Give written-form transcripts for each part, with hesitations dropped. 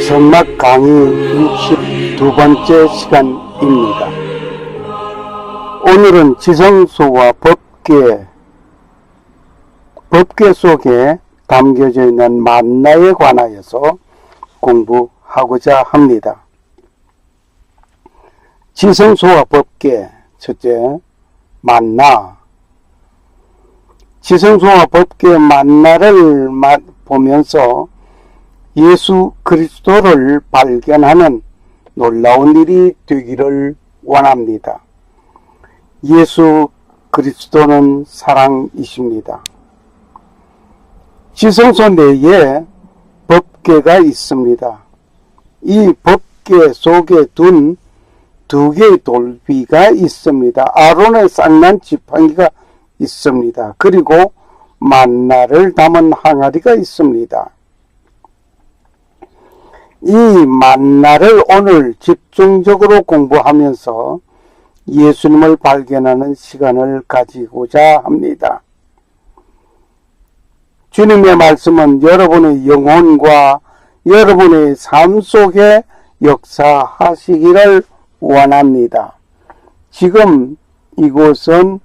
성막 강의 62번째 시간입니다. 오늘은 지성소와 법궤 속에 담겨져 있는 만나에 관하여서 공부하고자 합니다. 지성소와 법궤, 첫째, 만나. 지성소와 법궤 만나를 보면서 예수 그리스도를 발견하는 놀라운 일이 되기를 원합니다. 예수 그리스도는 사랑이십니다. 지성소 내에 법궤가 있습니다. 이 법궤 속에 둔 두 개의 돌비가 있습니다. 아론의 쌍난 지팡이가 있습니다. 그리고 만나를 담은 항아리가 있습니다. 이 만나를 오늘 집중적으로 공부하면서 예수님을 발견하는 시간을 가지고자 합니다. 주님의 말씀은 여러분의 영혼과 여러분의 삶 속에 역사하시기를 원합니다. 지금 이곳은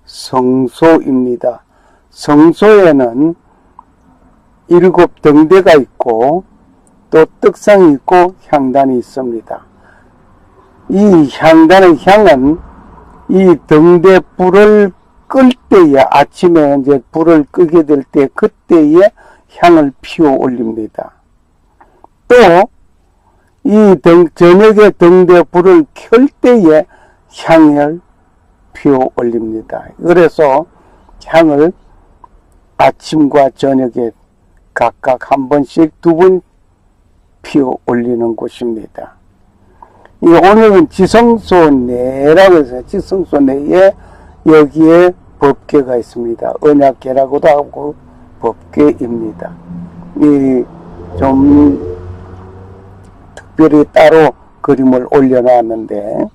성소입니다. 성소에는 7 등대가 있고 또 떡상이 있고 향단이 있습니다. 이 향단의 향은 이 등대 불을 끌 때에, 아침에 이제 불을 끄게 될 때 그때에 향을 피워 올립니다. 또 이 저녁에 등대 불을 켤 때에 향을 피워 올립니다. 그래서 향을 아침과 저녁에 각각 한 번씩 2번 피워 올리는 곳입니다. 오늘은 지성소 내라고 해서 지성소 내에 여기에 법궤가 있습니다. 언약궤라고도 하고 법궤입니다. 좀 특별히 따로 그림을 올려놨는데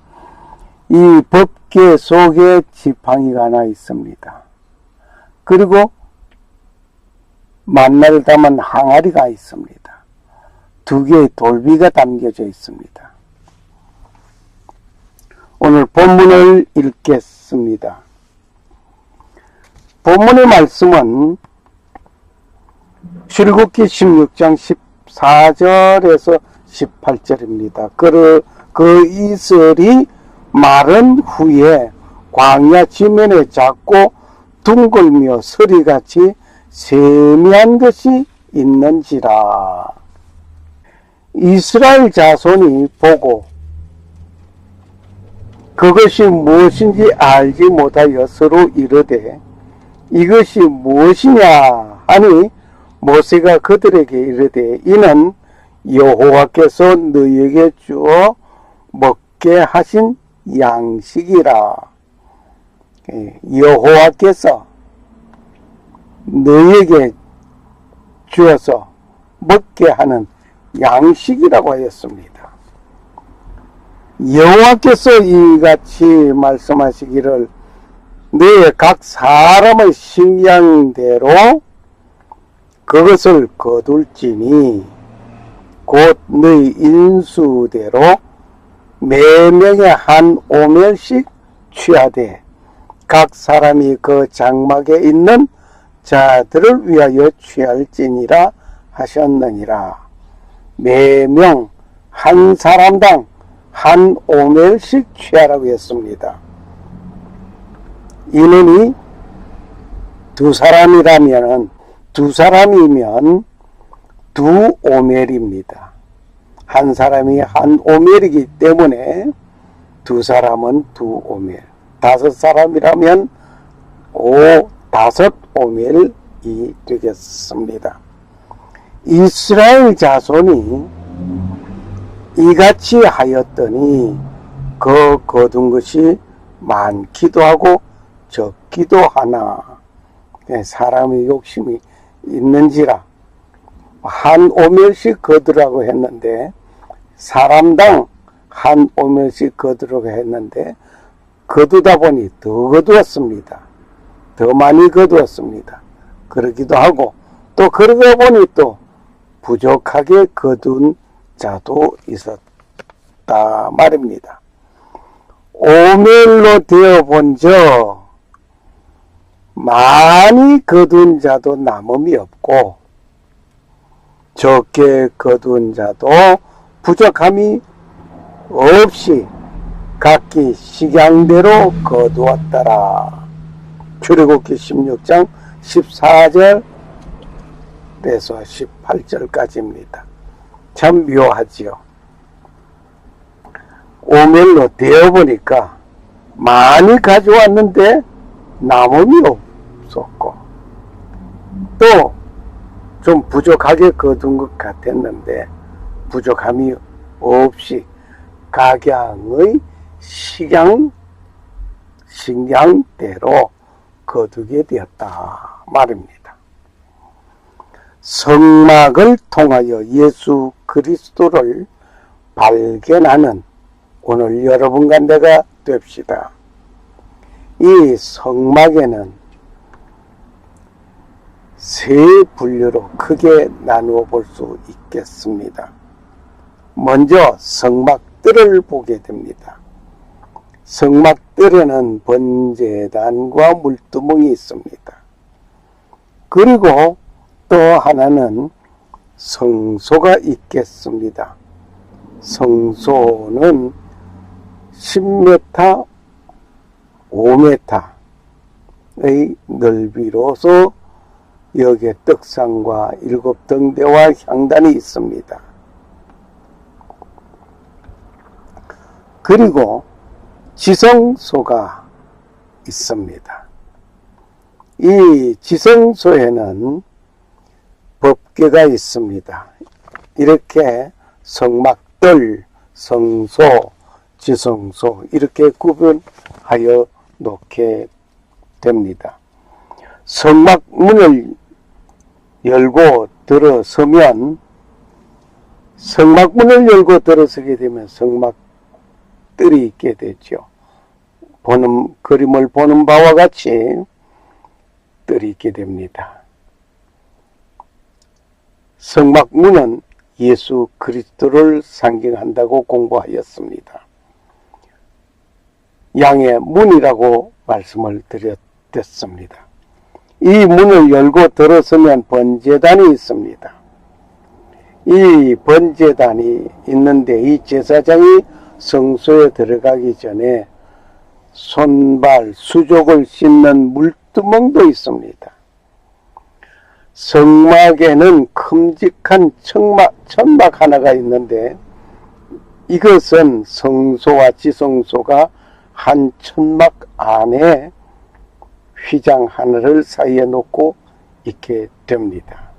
이 법궤 속에 지팡이가 하나 있습니다. 그리고 만나를 담은 항아리가 있습니다. 2개의 돌비가 담겨져 있습니다. 오늘 본문을 읽겠습니다. 본문의 말씀은 출애굽기 16장 14절에서 18절입니다. 그 이슬이 마른 후에 광야 지면에 작고 둥글며 서리같이 세미한 것이 있는지라. 이스라엘 자손이 보고 그것이 무엇인지 알지 못하여 서로 이르되 이것이 무엇이냐 하니 모세가 그들에게 이르되 이는 여호와께서 너희에게 주어 먹게 하신 양식이라. 여호와께서 너희에게 주어서 먹게 하는 양식이라고 하였습니다. 여호와께서 이같이 말씀하시기를 너희 각 사람의 식량대로 그것을 거둘지니 곧 너희 인수대로 매명에 한 오멜씩 취하되 각 사람이 그 장막에 있는 자들을 위하여 취할지니라 하셨느니라. 매명 한 사람당 한 오멜씩 취하라고 했습니다. 인원이 2사람이라면 2사람이면 2오멜입니다. 한 사람이 한 오멜이기 때문에 2사람은 2오멜. 5사람이라면 5오멜이 되겠습니다. 이스라엘 자손이 이같이 하였더니 그 거둔 것이 많기도 하고 적기도 하나. 사람의 욕심이 있는지라 한 오멜씩 거두라고 했는데 사람당 한 오멜씩 거두라고 했는데 거두다 보니 더 거두었습니다. 더 많이 거두었습니다. 그러기도 하고 또 그러다 보니 또 부족하게 거둔 자도 있었다 말입니다. 오멜로 되어 본저 많이 거둔 자도 남음이 없고 적게 거둔 자도 부족함이 없이 각기 식양대로 거두었더라. 출애굽기 16장 14절에서 18절까지입니다. 참 묘하지요. 오멜로 되어보니까 많이 가져왔는데 남음이 없었고 또 좀 부족하게 거둔 것 같았는데 부족함이 없이 각양의 식양대로 거두게 되었다 말입니다. 성막을 통하여 예수 그리스도를 발견하는 오늘 여러분과 내가 됩시다. 이 성막에는 세 분류로 크게 나누어 볼 수 있겠습니다. 먼저 성막들을 보게 됩니다. 성막들에는 번제단과 물두멍이 있습니다. 그리고 또 하나는 성소가 있겠습니다. 성소는 10m, 5m의 넓이로서 여기에 떡상과 7등대와 향단이 있습니다. 그리고 지성소가 있습니다. 이 지성소에는 법궤가 있습니다. 이렇게 성막들, 성소, 지성소 이렇게 구분하여 놓게 됩니다. 성막 문을 열고 들어서면 성막문을 열고 들어서게 되면 성막들이 있게 되죠. 그림을 보는 바와 같이 뜰이 있게 됩니다. 성막문은 예수 그리스도를 상징한다고 공부하였습니다. 양의 문이라고 말씀을 드렸습니다. 이 문을 열고 들어서면 번제단이 있습니다. 이 번제단이 있는데 이 제사장이 성소에 들어가기 전에 손발, 수족을 씻는 물두멍도 있습니다. 성막에는 큼직한 천막 하나가 있는데 이것은 성소와 지성소가 한 천막 안에 휘장 하나를 사이에 놓고 있게 됩니다.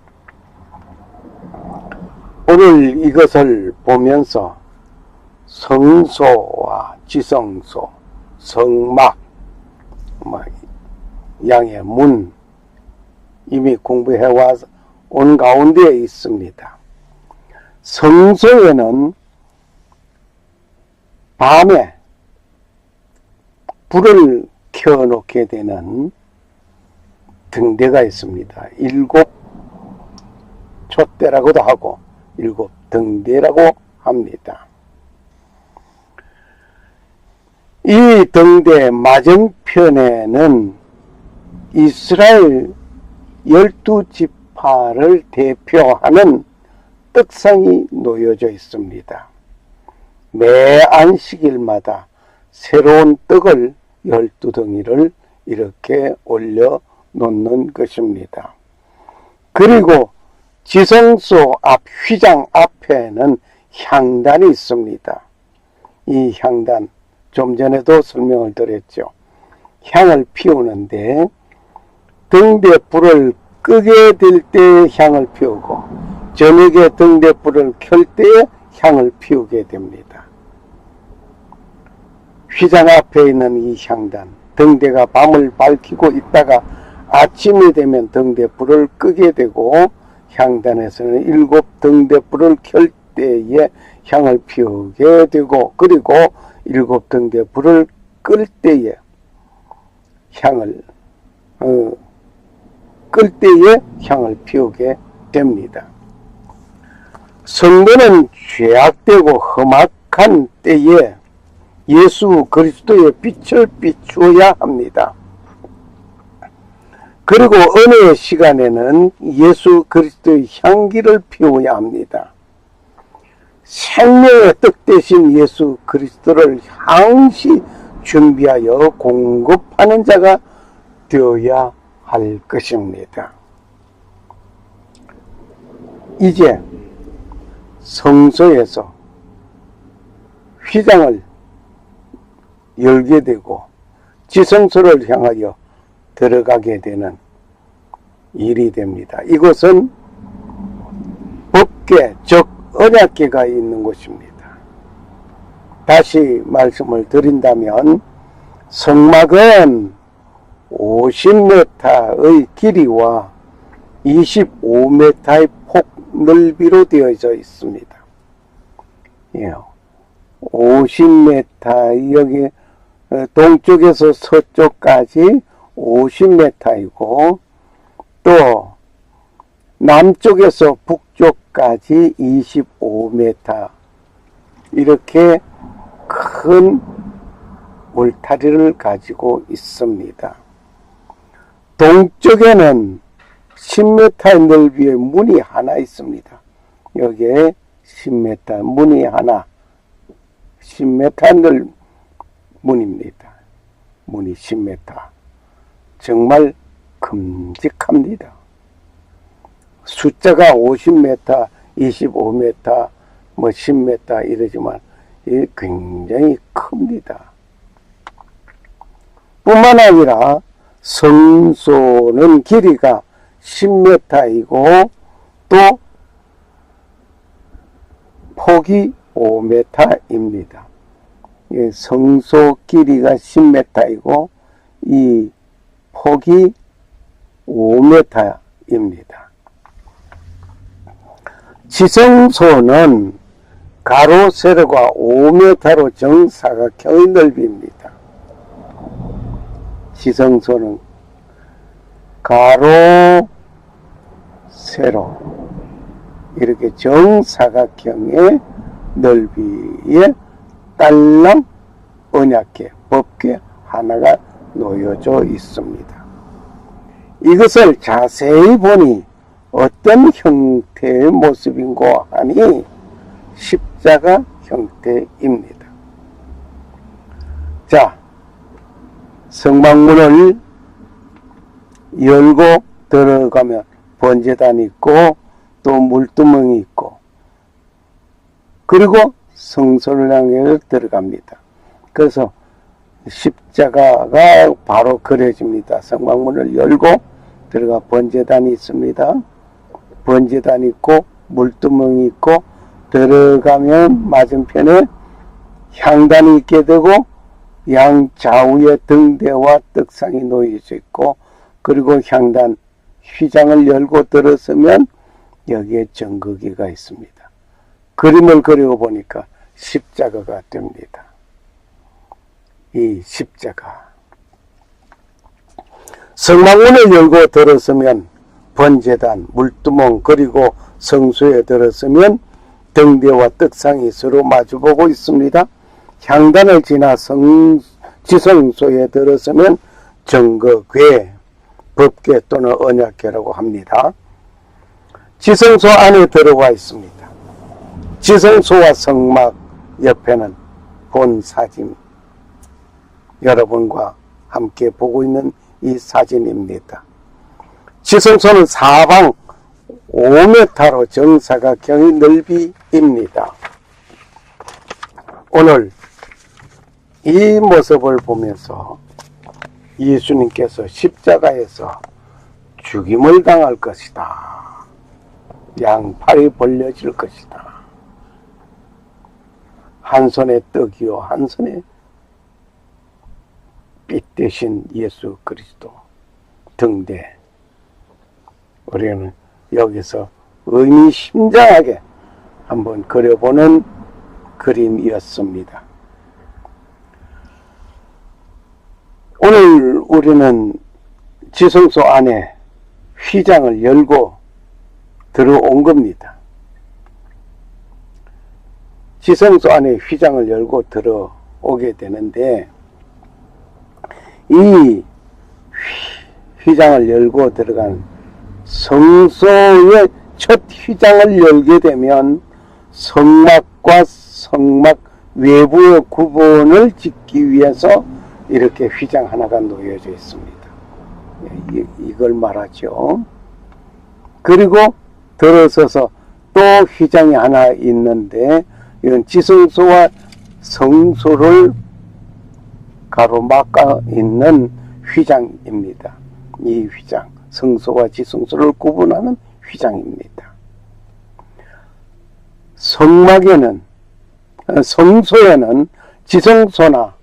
오늘 이것을 보면서 성소와 지성소, 성막, 양의 문 이미 공부해 온 가운데 있습니다. 성소에는 밤에 불을 켜놓게 되는 등대가 있습니다. 7 촛대라고도 하고 7 등대라고 합니다. 이 등대 맞은편에는 이스라엘 12지파를 대표하는 떡상이 놓여져 있습니다. 매 안식일마다 새로운 떡을 12덩이를 이렇게 올려 놓는 것입니다. 그리고 지성소 앞 휘장 앞에는 향단이 있습니다. 이 향단 좀 전에도 설명을 드렸죠. 향을 피우는데 등대 불을 끄게 될 때 향을 피우고 저녁에 등대 불을 켤 때 향을 피우게 됩니다. 휘장 앞에 있는 이 향단, 등대가 밤을 밝히고 있다가 아침이 되면 등대 불을 끄게 되고 향단에서는 7 등대 불을 켤 때에 향을 피우게 되고 그리고 7 등대 불을 끌 때에 향을 피우게 됩니다. 성도는 죄악되고 험악한 때에 예수 그리스도의 빛을 비추어야 합니다. 그리고 은혜의 시간에는 예수 그리스도의 향기를 피워야 합니다. 생명의 떡 대신 예수 그리스도를 항시 준비하여 공급하는 자가 되어야 할 것입니다. 이제 성소에서 휘장을 열게 되고 지성소를 향하여 들어가게 되는 일이 됩니다. 이곳은 법궤, 즉 언약궤가 있는 곳입니다. 다시 말씀을 드린다면 성막은 50m의 길이와 25m의 폭 넓이로 되어져 있습니다. 50m, 여기 동쪽에서 서쪽까지 50m이고 또 남쪽에서 북쪽까지 25m, 이렇게 큰 울타리를 가지고 있습니다. 동쪽에는 10m의 넓이의 문이 하나 있습니다. 여기에 10m 문이 하나, 10m 넓 문입니다. 문이 10m. 정말 큼직합니다. 숫자가 50m, 25m, 10m 이러지만 이게 굉장히 큽니다. 뿐만 아니라 성소는 길이가 10m이고 또 폭이 5m입니다. 성소 길이가 10m이고 이 폭이 5m입니다. 지성소는 가로 세로가 5m로 정사각형의 넓이입니다. 지성소는 가로 세로 이렇게 정사각형의 넓이에 딸랑 언약궤, 법궤 하나가 놓여져 있습니다. 이것을 자세히 보니 어떤 형태의 모습인고 하니 십자가 형태입니다. 자, 성막문을 열고 들어가면 번제단이 있고 또 물두멍이 있고 그리고 성소를 향해 들어갑니다. 그래서 십자가가 바로 그려집니다. 성막문을 열고 들어가 번제단이 있습니다. 번제단이 있고 물두멍이 있고 들어가면 맞은편에 향단이 있게 되고 양 좌우에 등대와 떡상이 놓여져 있고 그리고 향단 휘장을 열고 들어서면 여기에 정거기가 있습니다. 그림을 그려보니까 십자가가 됩니다. 이 십자가. 성막문을 열고 들어서면 번제단, 물두멍 그리고 성소에 들어서면 등대와 떡상이 서로 마주보고 있습니다. 향단을 지나 지성소에 들어서면 정거궤, 법궤 또는 언약궤라고 합니다. 지성소 안에 들어와 있습니다. 지성소와 성막 옆에는 본 사진, 여러분과 함께 보고 있는 이 사진입니다. 지성소는 사방 5m로 정사각형의 넓이입니다. 오늘 이 모습을 보면서 예수님께서 십자가에서 죽임을 당할 것이다. 양팔이 벌려질 것이다. 한 손에 떡이요 한 손에 빛 대신 예수 그리스도 등대. 우리는 여기서 의미심장하게 한번 그려보는 그림이었습니다. 오늘 우리는 지성소 안에 휘장을 열고 들어온 겁니다. 지성소 안에 휘장을 열고 들어오게 되는데, 이 휘장을 열고 들어간 성소의 첫 휘장을 열게 되면 성막과 성막 외부의 구분을 짓기 위해서 이렇게 휘장 하나가 놓여져 있습니다. 이걸 말하죠. 그리고 들어서서 또 휘장이 하나 있는데, 이건 지성소와 성소를 가로막아 있는 휘장입니다. 이 휘장, 성소와 지성소를 구분하는 휘장입니다. 성막에는, 성소에는 지성소나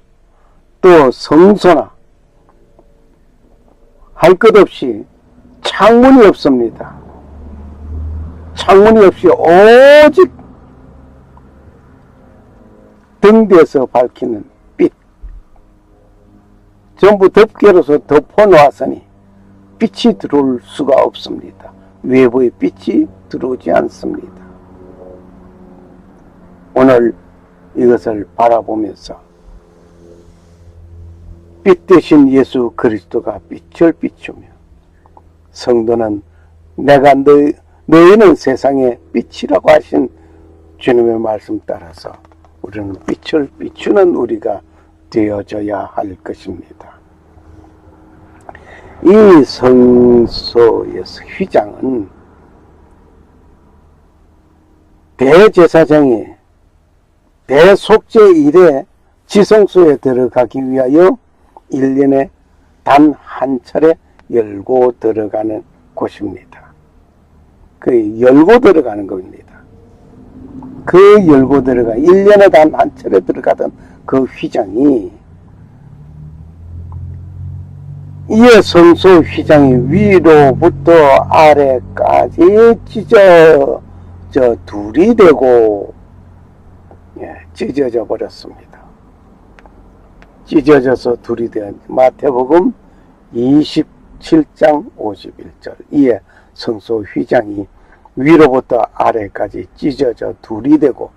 또 성소나 할 것 없이 창문이 없습니다. 창문이 없이 오직 등대에서 밝히는 빛, 전부 덮개로서 덮어놓았으니 빛이 들어올 수가 없습니다. 외부의 빛이 들어오지 않습니다. 오늘 이것을 바라보면서 빛 대신 예수 그리스도가 빛을 비추며, 성도는 내가 너희는 세상의 빛이라고 하신 주님의 말씀 따라서 우리는 빛을 비추는 우리가 되어져야 할 것입니다. 이 성소에서 휘장은 대제사장이 대속죄 일에 지성소에 들어가기 위하여 1년에 단 한 차례 열고 들어가는 곳입니다. 그 열고 들어가는 겁니다. 그 열고 들어가 1년에 단 한 차례 들어가던 그 휘장이, 이에 성소 휘장이 위로부터 아래까지 찢어져 둘이 되고, 찢어져 버렸습니다. 찢어져서 둘이 된 마태복음 27장 51절. 이에 성소 휘장이 위로부터 아래까지 찢어져 둘이 되고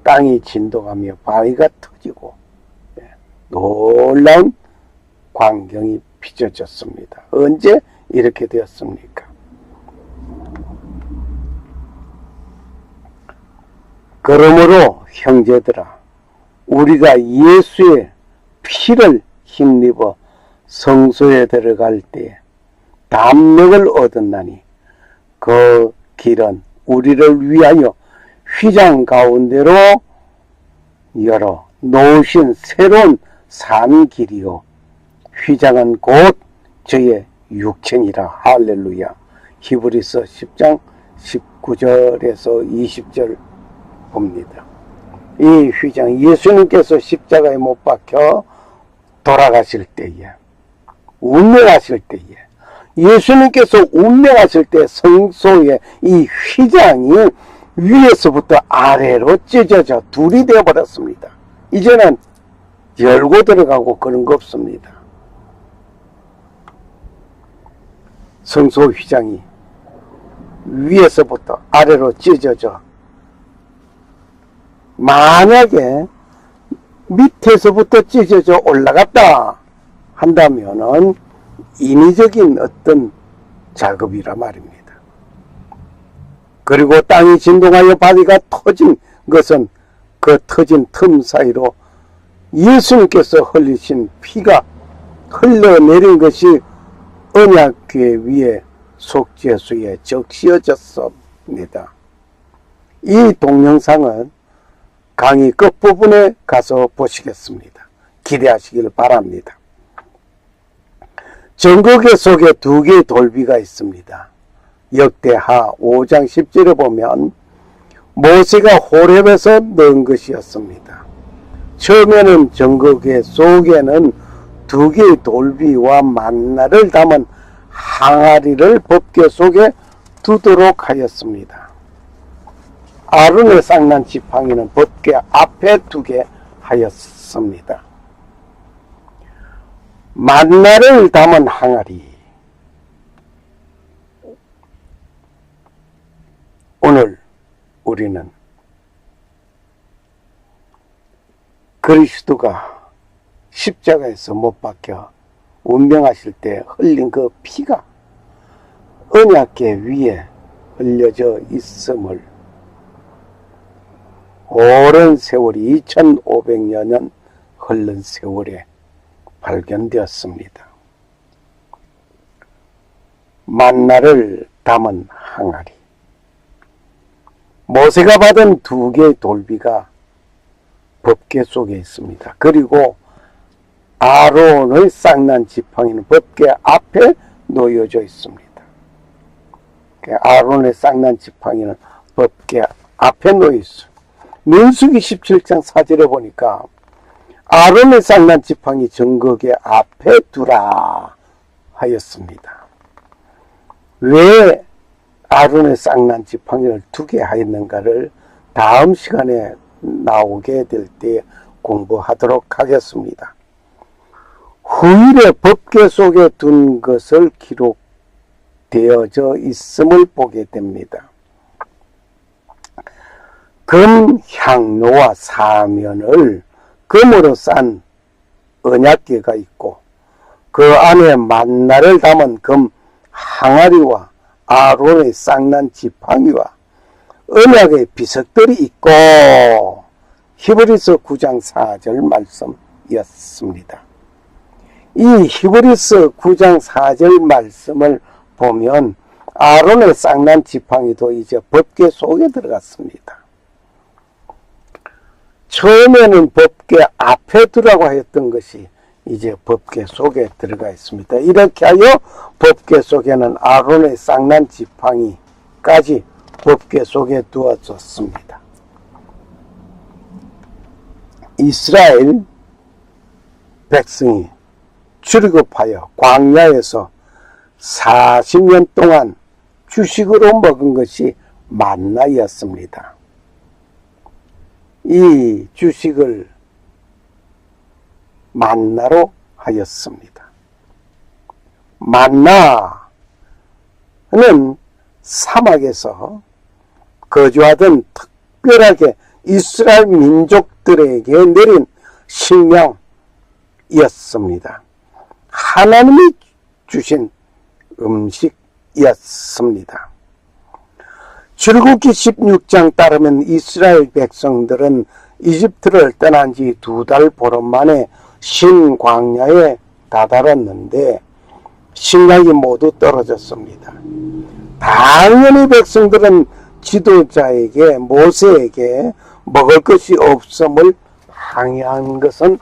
땅이 진동하며 바위가 터지고 놀라운 광경이 빚어졌습니다. 언제 이렇게 되었습니까? 그러므로 형제들아, 우리가 예수의 피를 힘입어 성소에 들어갈 때 담력을 얻었나니 그 길은 우리를 위하여 휘장 가운데로 열어 놓으신 새로운 산 길이요, 휘장은 곧 저의 육체니라. 할렐루야. 히브리서 10장 19절에서 20절 봅니다. 이 휘장, 예수님께서 십자가에 못 박혀 돌아가실 때에, 운명하실 때에, 예수님께서 운명하실 때 성소의 이 휘장이 위에서부터 아래로 찢어져 둘이 되어버렸습니다. 이제는 열고 들어가고 그런 거 없습니다. 성소 휘장이 위에서부터 아래로 찢어져, 만약에 밑에서부터 찢어져 올라갔다 한다면은 인위적인 어떤 작업이라 말입니다. 그리고 땅이 진동하여 바위가 터진 것은 그 터진 틈 사이로 예수님께서 흘리신 피가 흘러내린 것이 언약궤 위에 속죄수에 적시어졌습니다. 이 동영상은 강의 끝부분에 가서 보시겠습니다. 기대하시길 바랍니다. 정거궤 속에 두 개의 돌비가 있습니다. 역대하 5장 10절에 보면 모세가 호렙에서 넣은 것이었습니다. 처음에는 정거궤 속에는 두 개의 돌비와 만나를 담은 항아리를 법궤 속에 두도록 하였습니다. 아론의 쌍난 지팡이는 법궤 앞에 두게 하였습니다. 만나를 담은 항아리, 오늘 우리는 그리스도가 십자가에서 못 박혀 운명하실 때 흘린 그 피가 언약궤 위에 흘려져 있음을 오랜 세월이 2500여 년 흘른 세월에 발견되었습니다. 만나를 담은 항아리. 모세가 받은 2개의 돌비가 법궤 속에 있습니다. 그리고 아론의 쌍난 지팡이는 법궤 앞에 놓여져 있습니다. 아론의 쌍난 지팡이는 법궤 앞에 놓여 있어요. 민수기 17장 4절에 보니까 아론의 쌍난 지팡이 정거궤 앞에 두라 하였습니다. 왜 아론의 쌍난 지팡이를 두게 하였는가를 다음 시간에 나오게 될 때 공부하도록 하겠습니다. 후일에 법궤 속에 둔 것을 기록되어져 있음을 보게 됩니다. 금 향로와 사면을 금으로 싼 언약궤가 있고 그 안에 만나를 담은 금 항아리와 아론의 쌍난 지팡이와 언약의 비석들이 있고 히브리서 9장 4절 말씀이었습니다. 이 히브리서 9장 4절 말씀을 보면 아론의 쌍난 지팡이도 이제 법궤 속에 들어갔습니다. 처음에는 법궤 앞에 두라고 했던 것이 이제 법궤 속에 들어가 있습니다. 이렇게 하여 법궤 속에는 아론의 쌍난 지팡이까지 법궤 속에 두어졌습니다. 이스라엘 백성이 출애굽하여 광야에서 40년 동안 주식으로 먹은 것이 만나였습니다. 이 주식을 만나로 하였습니다. 만나는 사막에서 거주하던 특별하게 이스라엘 민족들에게 내린 식량이었습니다. 하나님이 주신 음식이었습니다. 출애굽기 16장 따르면 이스라엘 백성들은 이집트를 떠난 지 2달 보름 만에 신광야에 다다랐는데 식량이 모두 떨어졌습니다. 당연히 백성들은 지도자에게 모세에게 먹을 것이 없음을 항의한 것은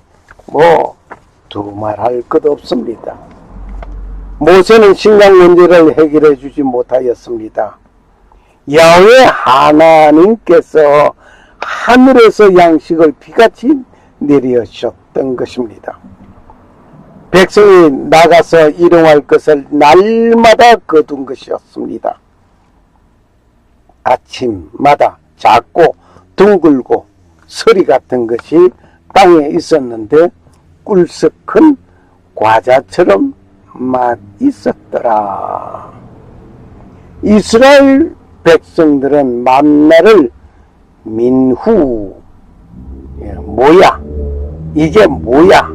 두말할 것 없습니다. 모세는 식량 문제를 해결해 주지 못하였습니다. 야훼 하나님께서 하늘에서 양식을 비같이 내리셨던 것입니다. 백성이 나가서 일용할 것을 날마다 거둔 것이었습니다. 아침마다 작고 둥글고 서리 같은 것이 땅에 있었는데 꿀썩한 과자처럼 맛있었더라. 이스라엘 백성들은 만나를 민후, 뭐야? 이게 뭐야?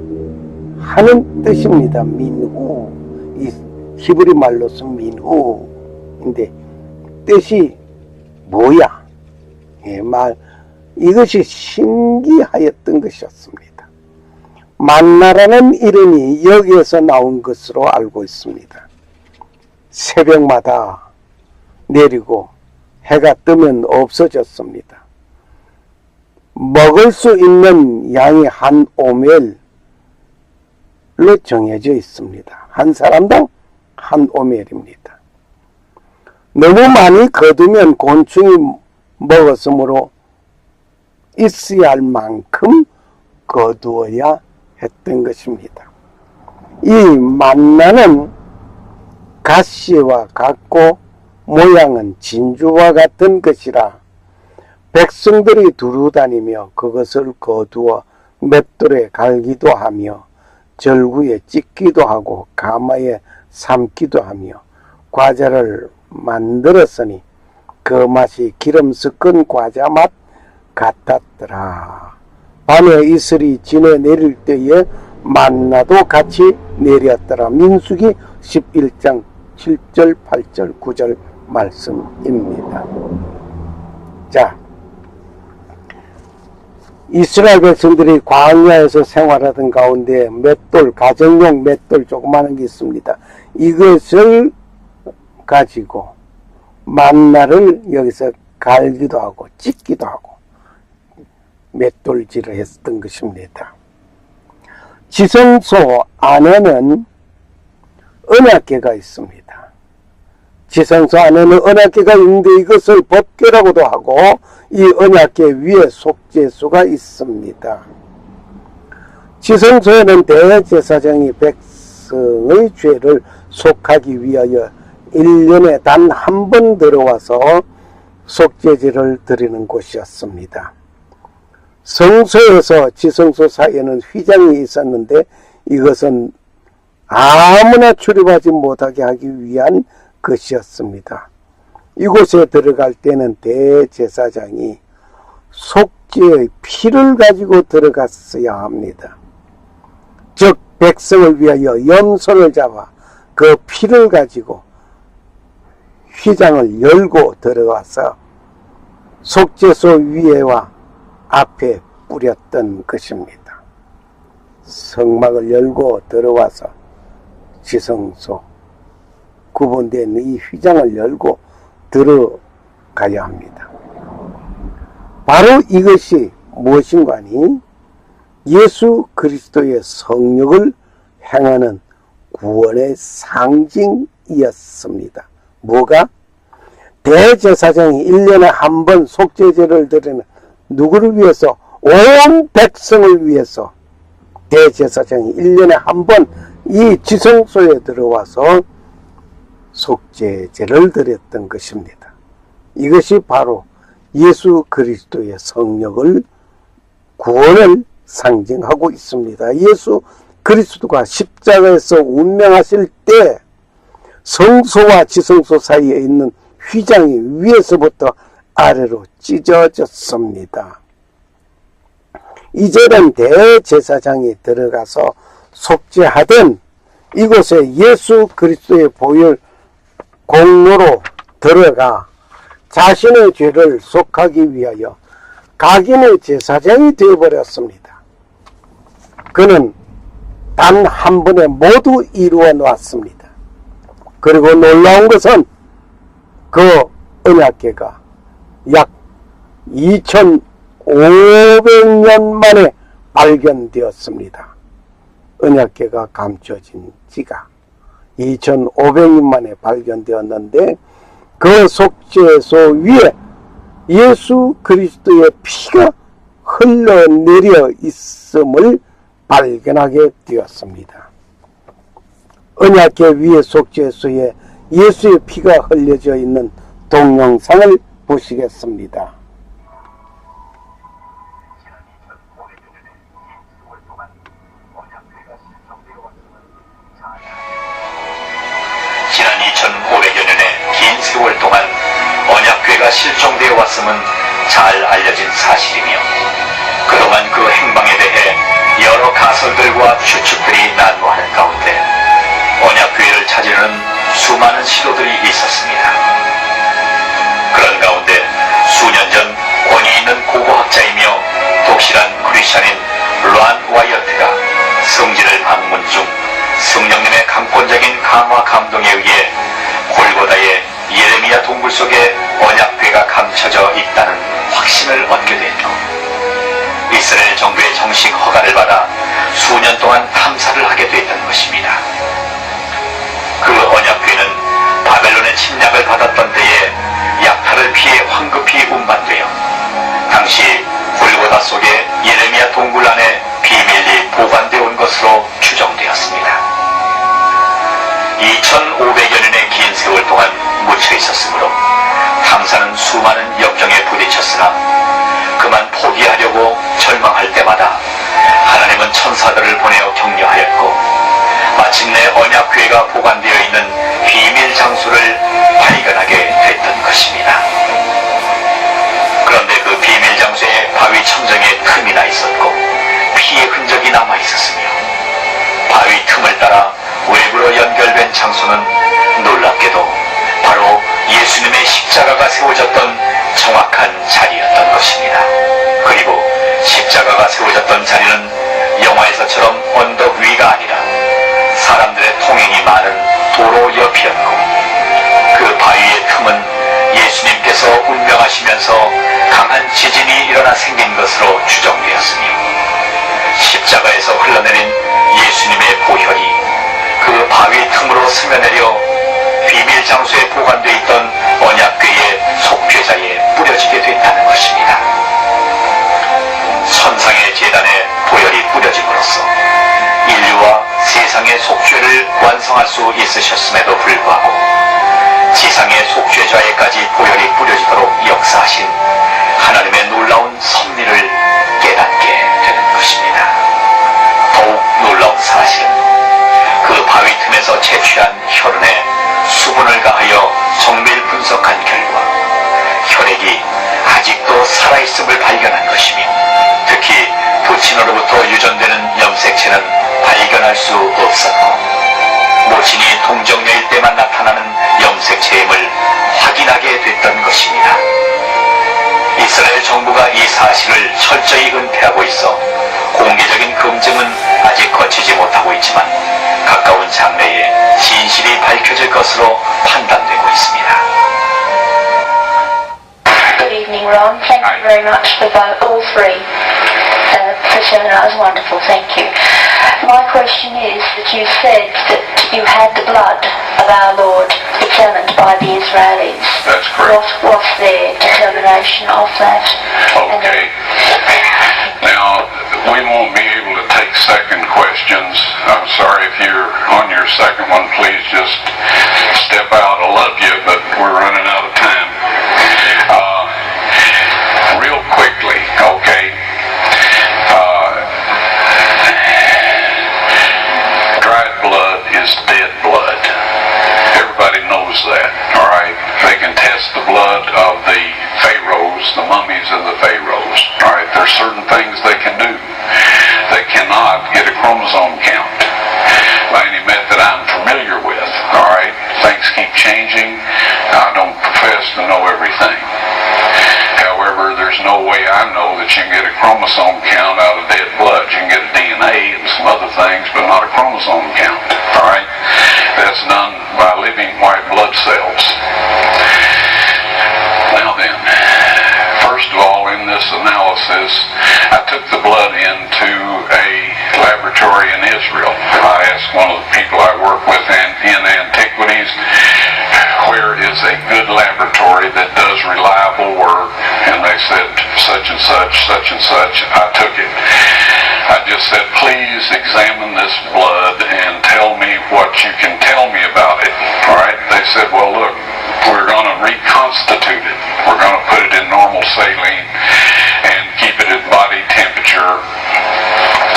하는 뜻입니다. 민후. 이 히브리 말로서 민후인데 뜻이 뭐야? 이것이 신기하였던 것이었습니다. 만나라는 이름이 여기에서 나온 것으로 알고 있습니다. 새벽마다 내리고 해가 뜨면 없어졌습니다. 먹을 수 있는 양이 한 오멜로 정해져 있습니다. 한 사람당 한 오멜입니다. 너무 많이 거두면 곤충이 먹었으므로 있어야 할 만큼 거두어야 했던 것입니다. 이 만나는 가시와 같고 모양은 진주와 같은 것이라 백성들이 두루다니며 그것을 거두어 맷돌에 갈기도 하며 절구에 찢기도 하고 가마에 삶기도 하며 과자를 만들었으니 그 맛이 기름 섞은 과자 맛 같았더라. 밤에 이슬이 지내 내릴 때에 만나도 같이 내렸더라. 민수기 11장 7절, 8절, 9절 말씀입니다. 자, 이스라엘 백성들이 광야에서 생활하던 가운데 맷돌, 가정용 맷돌 조그마한 게 있습니다. 이것을 가지고 만나를 여기서 갈기도 하고 찢기도 하고 맷돌질을 했던 것입니다. 지성소 안에는 언약궤가 있습니다. 지성소 안에는 언약궤가 있는데 이것을 법궤라고도 하고 이 언약궤 위에 속죄수가 있습니다. 지성소에는 대제사장이 백성의 죄를 속하기 위하여 1년에 단 한 번 들어와서 속죄제를 드리는 곳이었습니다. 성소에서 지성소 사이에는 휘장이 있었는데 이것은 아무나 출입하지 못하게 하기 위한 것이었습니다. 이곳에 들어갈 때는 대제사장이 속죄의 피를 가지고 들어갔어야 합니다. 즉 백성을 위하여 염소를 잡아 그 피를 가지고 휘장을 열고 들어가서 속죄소 위에와 앞에 뿌렸던 것입니다. 성막을 열고 들어와서 지성소 구분된 이 휘장을 열고 들어가야 합니다. 바로 이것이 무엇인가 하니 예수 그리스도의 성령을 행하는 구원의 상징이었습니다. 뭐가? 대제사장이 1년에 한 번 속죄제를 드리는 누구를 위해서? 온 백성을 위해서 대제사장이 1년에 한 번 이 지성소에 들어와서 속죄제를 드렸던 것입니다. 이것이 바로 예수 그리스도의 성령을 구원을 상징하고 있습니다. 예수 그리스도가 십자가에서 운명하실 때 성소와 지성소 사이에 있는 휘장이 위에서부터 아래로 찢어졌습니다. 이제는 대제사장이 들어가서 속죄하던 이곳에 예수 그리스도의 보혈 공로로 들어가 자신의 죄를 속하기 위하여 각인의 제사장이 되어버렸습니다. 그는 단 한 번에 모두 이루어 놨습니다. 그리고 놀라운 것은 그 언약궤가 약 2500년 만에 발견되었습니다. 언약궤가 감춰진 지가 2500년 만에 발견되었는데 그 속죄소 위에 예수 그리스도의 피가 흘러내려 있음을 발견하게 되었습니다. 언약궤 위에 속죄소에 예수의 피가 흘려져 있는 동영상을 보시겠습니다. 지난 2500여 년의 긴 세월 동안 언약궤가 실종되어 왔음은 잘 알려진 사실이며 그동안 그 행방에 대해 여러 가설들과 추측들이 난무하는 가운데 언약궤를 찾으려는 수많은 시도들이 있었습니다. 그런 가운데 수년 전 권위 있는 고고학자이며 독실한 크리스천인 란 와이어트가 성지를 방문 중 성령님의 강권적인 강화 감동에 의해 골고다의 예레미야 동굴 속에 언약궤가 감춰져 있다는 확신을 얻게 됐고 이스라엘 정부의 정식 허가를 받아 수년 동안 탐사를 하게 됐던 것입니다. 그 언약궤는 바벨론의 침략을 받았던 때에 약탈을 피해 황급히 운반되어 당시 골고다 속에 예레미야 동굴 안에 비밀리 보관되어 온 것으로 추정되었습니다. 2500여 년의 긴 세월 동안 묻혀 있었으므로 탐사는 수많은 역경에 부딪혔으나 그만 포기하려고 절망할 때마다 하나님은 천사들을 보내어 격려하였고 마침내 언약궤가 보관되어 있는 비밀 장소를 발견하게 됐던 것입니다. 그런데 그 비밀 장소에 바위 천정에 틈이 나 있었고 스며내려 비밀 장소에 보관돼 있던 언약궤의 속죄자에 뿌려지게 됐다는 것입니다. 선상의 제단에 보혈이 뿌려짐으로써 인류와 세상의 속죄를 완성할 수 있으셨음에도 불구하고 지상의 속죄자에까지 보혈이 뿌려지도록 역사하신 하나님의 놀라운 섭리를 깨닫게 되는 것입니다. 더욱 놀라운 사실은 그 바위 틈에서 채취한 혈흔에 수분을 가하여 정밀 분석한 결과 혈액이 아직도 살아있음을 발견한 것이며, 특히 부친으로부터 유전되는 염색체는 발견할 수 없었고 모친이 동정녀일 때만 나타나는 염색체임을 확인하게 됐던 것입니다. 이스라엘 정부가 이 사실을 철저히 은폐하고 있어 공개적인 검증은 아직 거치지 못하고 있지만 가까운 장래에 진실이 밝혀질 것으로 판단되고 있습니다. Good evening, Ron. Thank you very much for all three. The seminar was wonderful, thank you. My question is that you said that you had the blood of our Lord examined by the Israelis. That's correct. What was their determination of that? Okay. Now, we won't be able to take second questions. I'm sorry if you're on your second one, please just step out. I love you, but we're running out of time. Real quickly, okay. Dried blood is dead blood. Everybody knows that, all right? They can test the blood of the pharaohs, the mummies of the pharaohs, all right? There's certain things they can do. They cannot get a chromosome count by any method I'm familiar with, all right? Things keep changing. I don't profess to know everything. However, there's no way I know that you can get a chromosome count out of dead blood. You can get a DNA and some other things, but not a chromosome count, all right? That's done by living white blood cells. Now then, first of all, in this analysis, I took the blood into a laboratory in Israel. I asked one of the people I work with in antiquities, where is a good laboratory that does reliable work? And they said, such and such, such and such. I took it. I just said, please examine this blood and tell me what you can tell me about it. All right? They said, well, look, we're going to reconstitute it. We're going to put it in normal saline and keep it at body temperature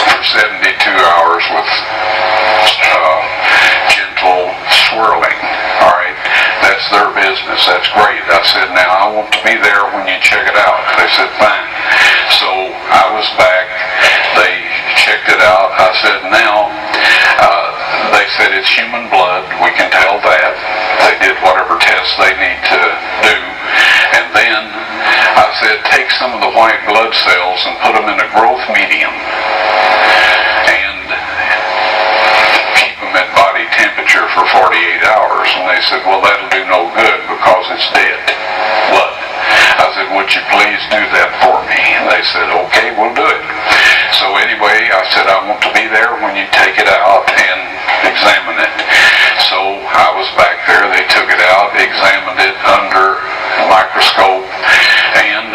for 72 hours with gentle swirling. All right? That's their business. That's great. I said, now I want to be there when you check it out. They said, fine. So I was back. They checked it out. I said, now, they said it's human blood. We can tell that. They did whatever tests they need to do. And then I said, take some of the white blood cells and put them in a growth medium and keep them at body temperature for 48 hours. And they said, well, that'll do no good because it's dead blood. I said, would you please do that for me? And they said, okay, we'll do it. So anyway, I said, I want to be there when you take it out and examine it. So I was back there. They took it out, examined it under a microscope, and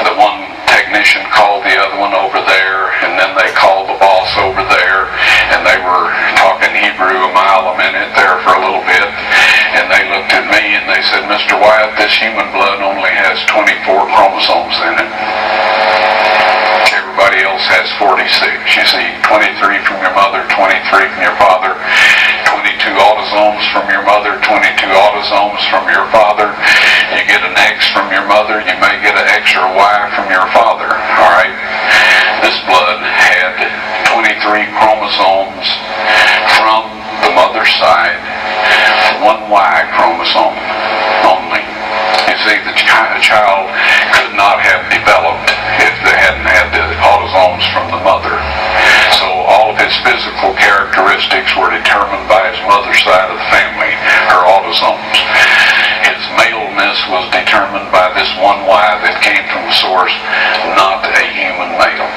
the one technician called the other one over there, and then they called the boss over there, and they were talking Hebrew a mile a minute there for a little bit, and they looked at me and they said, Mr. Wyatt, this human blood only has 24 chromosomes in it. Everybody else has 46. You see, 23 from your mother, 23 from your father, 22 autosomes from your mother, 22 autosomes from your father. You get an X from your mother, you may get an X or Y from your father. All right? This blood had 23 chromosomes from the mother's side, one Y chromosome only. You see, the child could not have developed if they hadn't had the autosomes from the mother. So all of his physical characteristics were determined by his mother's side of the family, her autosomes. His maleness was determined by this one Y that came from the source, not a human male.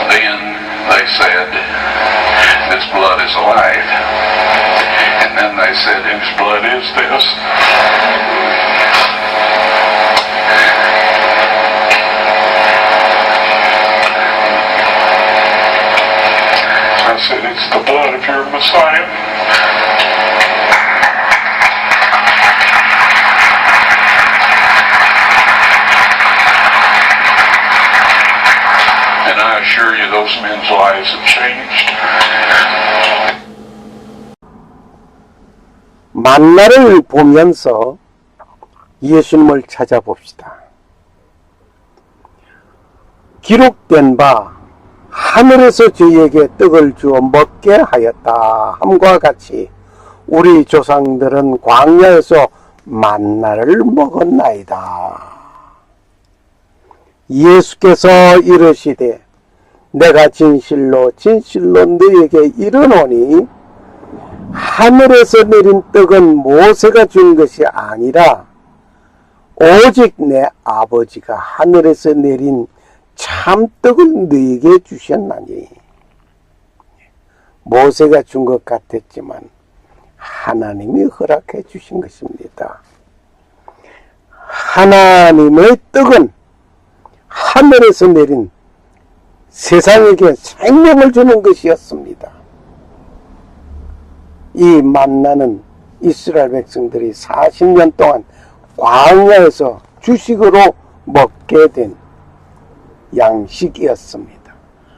Then they said its blood is alive. And then they said, whose blood is this? I said, it's the blood of your Messiah. And I assure you, those men's lives have changed. 만나를 보면서 예수님을 찾아봅시다. 기록된 바 하늘에서 저희에게 떡을 주어 먹게 하였다 함과 같이 우리 조상들은 광야에서 만나를 먹었나이다. 예수께서 이르시되 내가 진실로 진실로 너에게 이르노니 하늘에서 내린 떡은 모세가 준 것이 아니라 오직 내 아버지가 하늘에서 내린 참떡을 너에게 주셨나니. 모세가 준 것 같았지만 하나님이 허락해 주신 것입니다. 하나님의 떡은 하늘에서 내린 세상에게 생명을 주는 것이었습니다. 이 만나는 이스라엘 백성들이 40년 동안 광야에서 주식으로 먹게 된 양식이었습니다.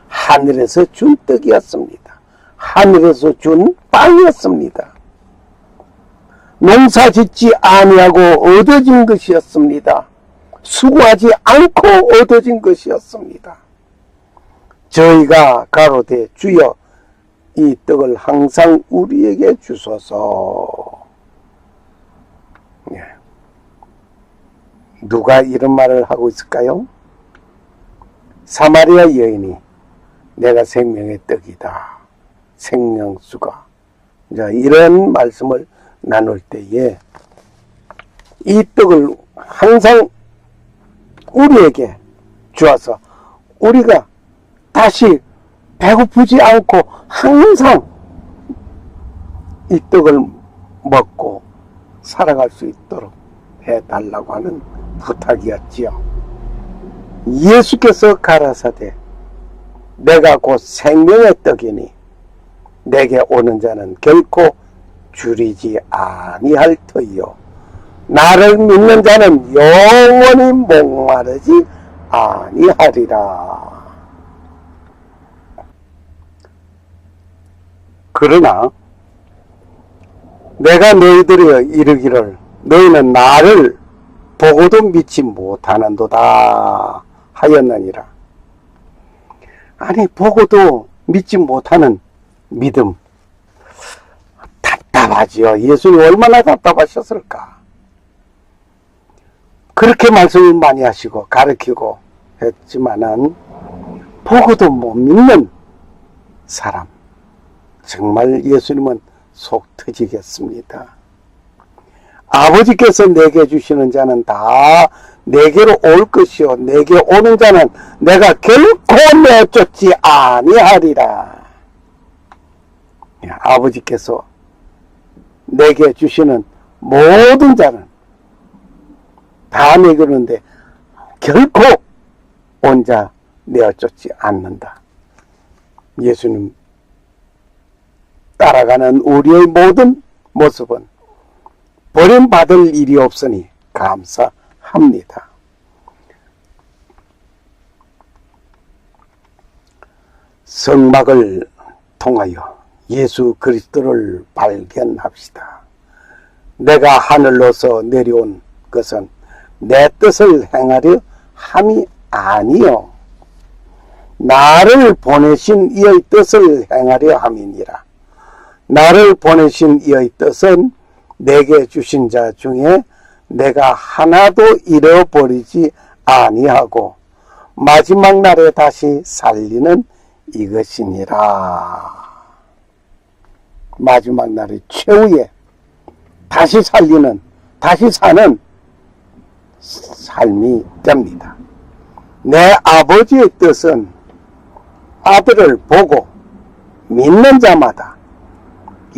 하늘에서 준 떡이었습니다. 하늘에서 준 빵이었습니다. 농사 짓지 아니하고 얻어진 것이었습니다. 수고하지 않고 얻어진 것이었습니다. 저희가 가로되 주여 이 떡을 항상 우리에게 주소서. 누가 이런 말을 하고 있을까요? 사마리아 여인이 내가 생명의 떡이다. 생명수가. 이런 말씀을 나눌 때에 이 떡을 항상 우리에게 주어서 우리가 다시 배고프지 않고 항상 이 떡을 먹고 살아갈 수 있도록 해달라고 하는 부탁이었지요. 예수께서 가라사대 내가 곧 생명의 떡이니 내게 오는 자는 결코 줄이지 아니할 터이요 나를 믿는 자는 영원히 목마르지 아니하리라. 그러나 내가 너희들에게 이르기를 너희는 나를 보고도 믿지 못하는도다 하였느니라. 아니 보고도 믿지 못하는 믿음 답답하지요. 예수님 얼마나 답답하셨을까. 그렇게 말씀을 많이 하시고 가르치고 했지만은 보고도 못 믿는 사람 정말 예수님은 속 터지겠습니다. 아버지께서 내게 주시는 자는 다 내게로 올 것이요 내게 오는 자는 내가 결코 내쫓지 아니하리라. 아버지께서 내게 주시는 모든 자는 다 내게 오는데 결코 온 자 내쫓지 않는다. 예수님 따라가는 우리의 모든 모습은 버림받을 일이 없으니 감사합니다. 성막을 통하여 예수 그리스도를 발견합시다. 내가 하늘로서 내려온 것은 내 뜻을 행하려 함이 아니요 나를 보내신 이의 뜻을 행하려 함이니라. 나를 보내신 이의 뜻은 내게 주신 자 중에 내가 하나도 잃어버리지 아니하고 마지막 날에 다시 살리는 이것이니라. 마지막 날의 최후에 다시 살리는, 다시 사는 삶이 됩니다. 내 아버지의 뜻은 아들을 보고 믿는 자마다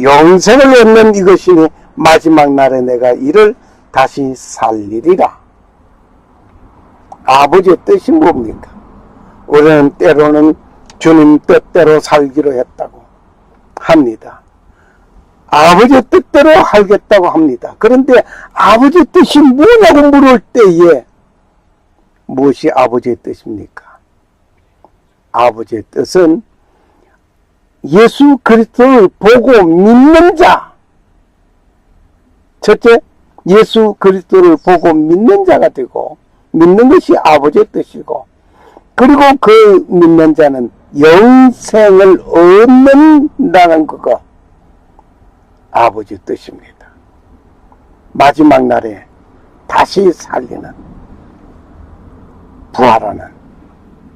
영생을 얻는 이것이니 마지막 날에 내가 이를 다시 살리리라. 아버지의 뜻이 뭡니까? 우리는 때로는 주님 뜻대로 살기로 했다고 합니다. 아버지의 뜻대로 하겠다고 합니다. 그런데 아버지의 뜻이 뭐냐고 물을 때에 무엇이 아버지의 뜻입니까? 아버지의 뜻은 예수 그리스도를 보고 믿는 자. 첫째, 예수 그리스도를 보고 믿는 자가 되고 믿는 것이 아버지의 뜻이고, 그리고 그 믿는 자는 영생을 얻는다는 그거 아버지의 뜻입니다. 마지막 날에 다시 살리는, 부활하는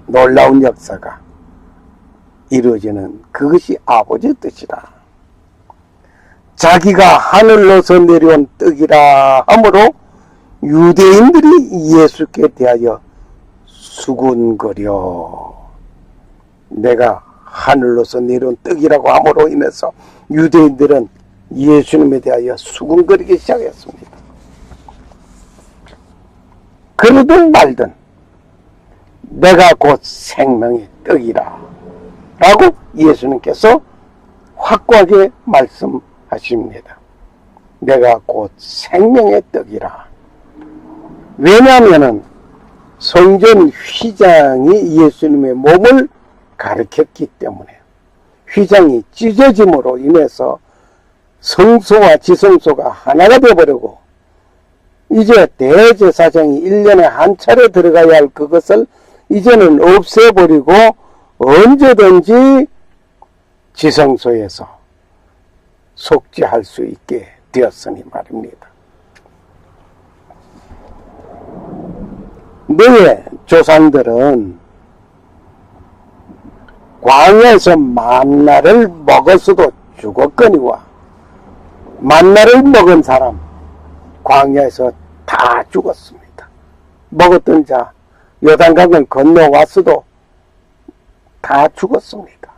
놀라운 역사가 이루어지는 그것이 아버지의 뜻이라. 자기가 하늘로서 내려온 떡이라 하므로 유대인들이 예수께 대하여 수군거려. 내가 하늘로서 내려온 떡이라고 함으로 인해서 유대인들은 예수님에 대하여 수군거리기 시작했습니다. 그러든 말든 내가 곧 생명의 떡이라 라고 예수님께서 확고하게 말씀하십니다. 내가 곧 생명의 떡이라. 왜냐하면 성전 휘장이 예수님의 몸을 가리켰기 때문에, 휘장이 찢어짐으로 인해서 성소와 지성소가 하나가 되어버리고, 이제 대제사장이 1년에 한 차례 들어가야 할 그것을 이제는 없애버리고 언제든지 지성소에서 속죄할 수 있게 되었으니 말입니다. 너의 조상들은 광야에서 만나를 먹었어도 죽었거니와, 만나를 먹은 사람 광야에서 다 죽었습니다. 먹었던 자 요단강을 건너왔어도 다 죽었습니다.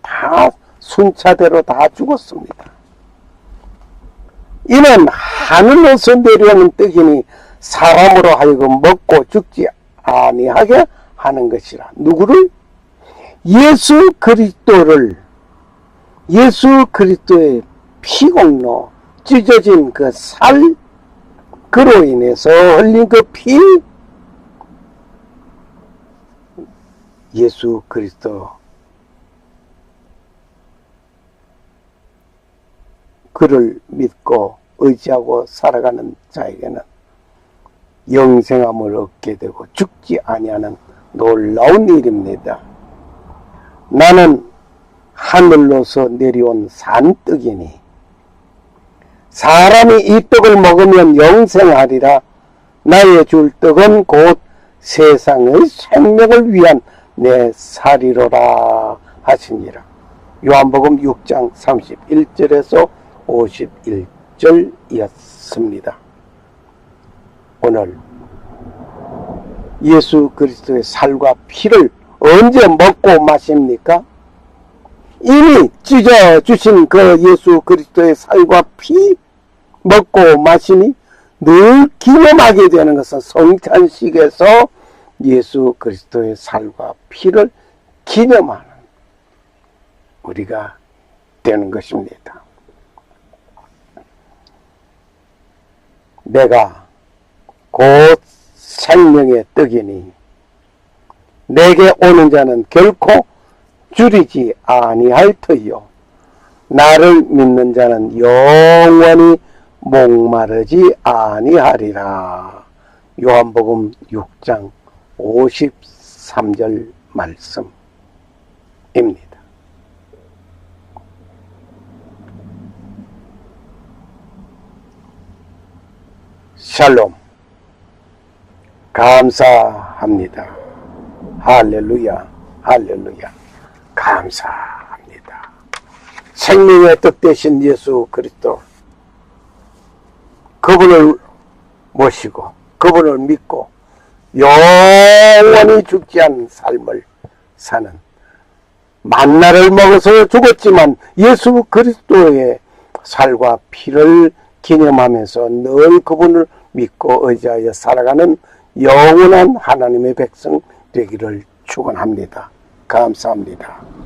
다 순차대로 다 죽었습니다. 이는 하늘로서 내려오는 떡이니 사람으로 하여금 먹고 죽지 아니하게 하는 것이라. 누구를? 예수 그리스도를, 예수 그리스도의 피공로, 찢어진 그 살, 그로 인해서 흘린 그 피, 예수 그리스도, 그를 믿고 의지하고 살아가는 자에게는 영생함을 얻게 되고 죽지 아니하는 놀라운 일입니다. 나는 하늘로서 내려온 산떡이니 사람이 이 떡을 먹으면 영생하리라. 나의 줄 떡은 곧 세상의 생명을 위한 내 살이로라 하시니라. 요한복음 6장 31절에서 51절이었습니다. 오늘 예수 그리스도의 살과 피를 언제 먹고 마십니까? 이미 찢어주신 그 예수 그리스도의 살과 피 먹고 마시니 늘 기념하게 되는 것은 성찬식에서 예수 그리스도의 살과 피를 기념하는 우리가 되는 것입니다. 내가 곧 생명의 떡이니 내게 오는 자는 결코 줄이지 아니할 터이요 나를 믿는 자는 영원히 목마르지 아니하리라. 요한복음 6장 53절 말씀입니다. 샬롬. 감사합니다. 할렐루야, 할렐루야. 감사합니다. 생명의 떡 되신 예수 그리스도, 그분을 모시고 그분을 믿고 영원히 죽지 않은 삶을 사는 만나를 먹어서 죽었지만 예수 그리스도의 살과 피를 기념하면서 늘 그분을 믿고 의지하여 살아가는 영원한 하나님의 백성 되기를 축원합니다. 감사합니다.